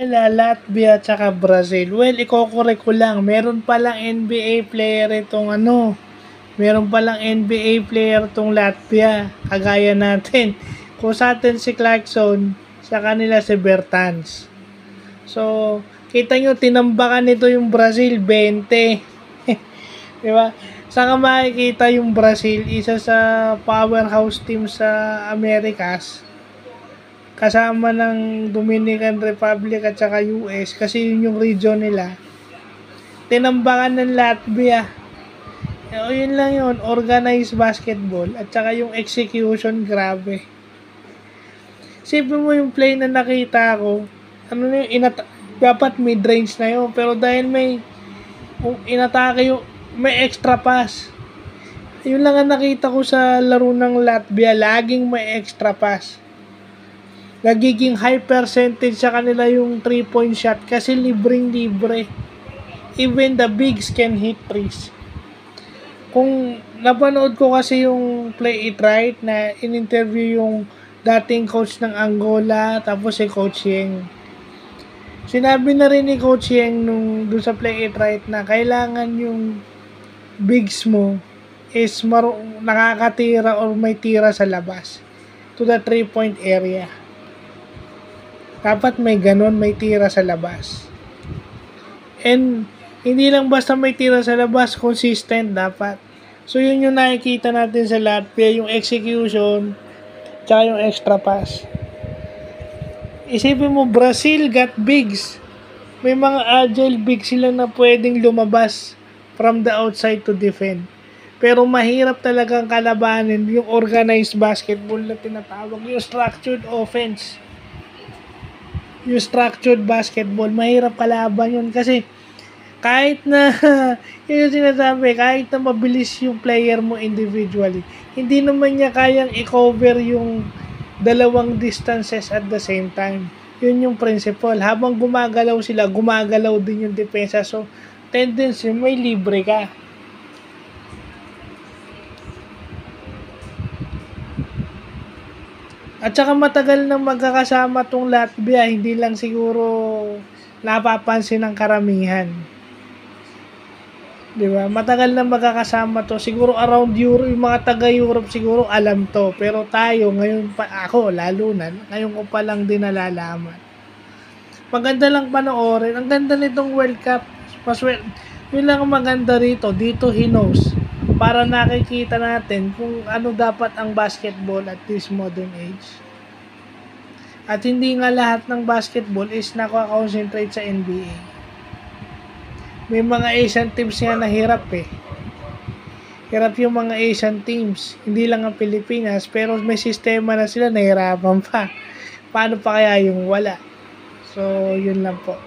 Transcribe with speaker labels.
Speaker 1: Latvia tsaka Brazil. Well, iko-correct ko lang. Meron palang NBA player itong meron palang NBA player itong Latvia. Kagaya natin. Kung sa atin si Clarkson, sa kanila si Bertans. So, kita nyo, tinambakan nito yung Brazil, 20. Di ba? Saan ka makikita yung Brazil, isa sa powerhouse team sa Americas, kasama ng Dominican Republic at saka US, kasi yun yung region nila. Tinambakan ng Latvia. O yun lang yun, organized basketball at saka yung execution, grabe. Sipin mo yung play na nakita ko, dapat mid-range na yun, pero dahil may inatake yung, may extra pass. Yun lang ang nakita ko sa laro ng Latvia, laging may extra pass. Nagiging high percentage sa kanila yung 3-point shot kasi libreng-libre. Even the bigs can hit threes. Kung napanood ko kasi yung Play It Right na in-interview yung dating coach ng Angola, tapos si Coach Yeng. Sinabi na rin ni Coach Yeng doon sa Play It Right na kailangan yung bigs mo is nakakatira or may tira sa labas to the 3-point area. Dapat may ganon, may tira sa labas. And hindi lang basta may tira sa labas, consistent dapat. So yun yung nakikita natin sa Latvia, yung execution tsaka yung extra pass. Isipin mo, Brazil got bigs. May mga agile bigs sila na pwedeng lumabas from the outside to defend. Pero mahirap talagang kalabanin yung organized basketball na tinatawag, yung structured offense. Yung structured basketball, mahirap kalaban yun kasi kahit na yun yung sinasabi, kahit na mabilis yung player mo individually, hindi naman niya kayang i-cover yung dalawang distances at the same time. Yun yung principle. Habang gumagalaw sila, gumagalaw din yung depensa. So, tendency, may libre ka. At saka matagal nang magkakasama tong Latvia, hindi lang siguro napapansin ng karamihan. Di ba? Matagal nang magkakasama to. Siguro around Europe, yung mga taga-Europe siguro alam to. Pero tayo, ngayon pa, ako lalo na, ngayon ko pa lang din nalalaman. Maganda lang panoorin. Ang ganda nitong World Cup. Yun lang ang maganda rito. Dito he knows. Para nakikita natin kung ano dapat ang basketball at this modern age. At hindi nga lahat ng basketball is nakakonsentrate sa NBA. May mga Asian teams nga na hirap eh. Hirap yung mga Asian teams. Hindi lang ang Pilipinas, pero may sistema na sila, nahirapan pa. Paano pa kaya yung wala? So, yun lang po.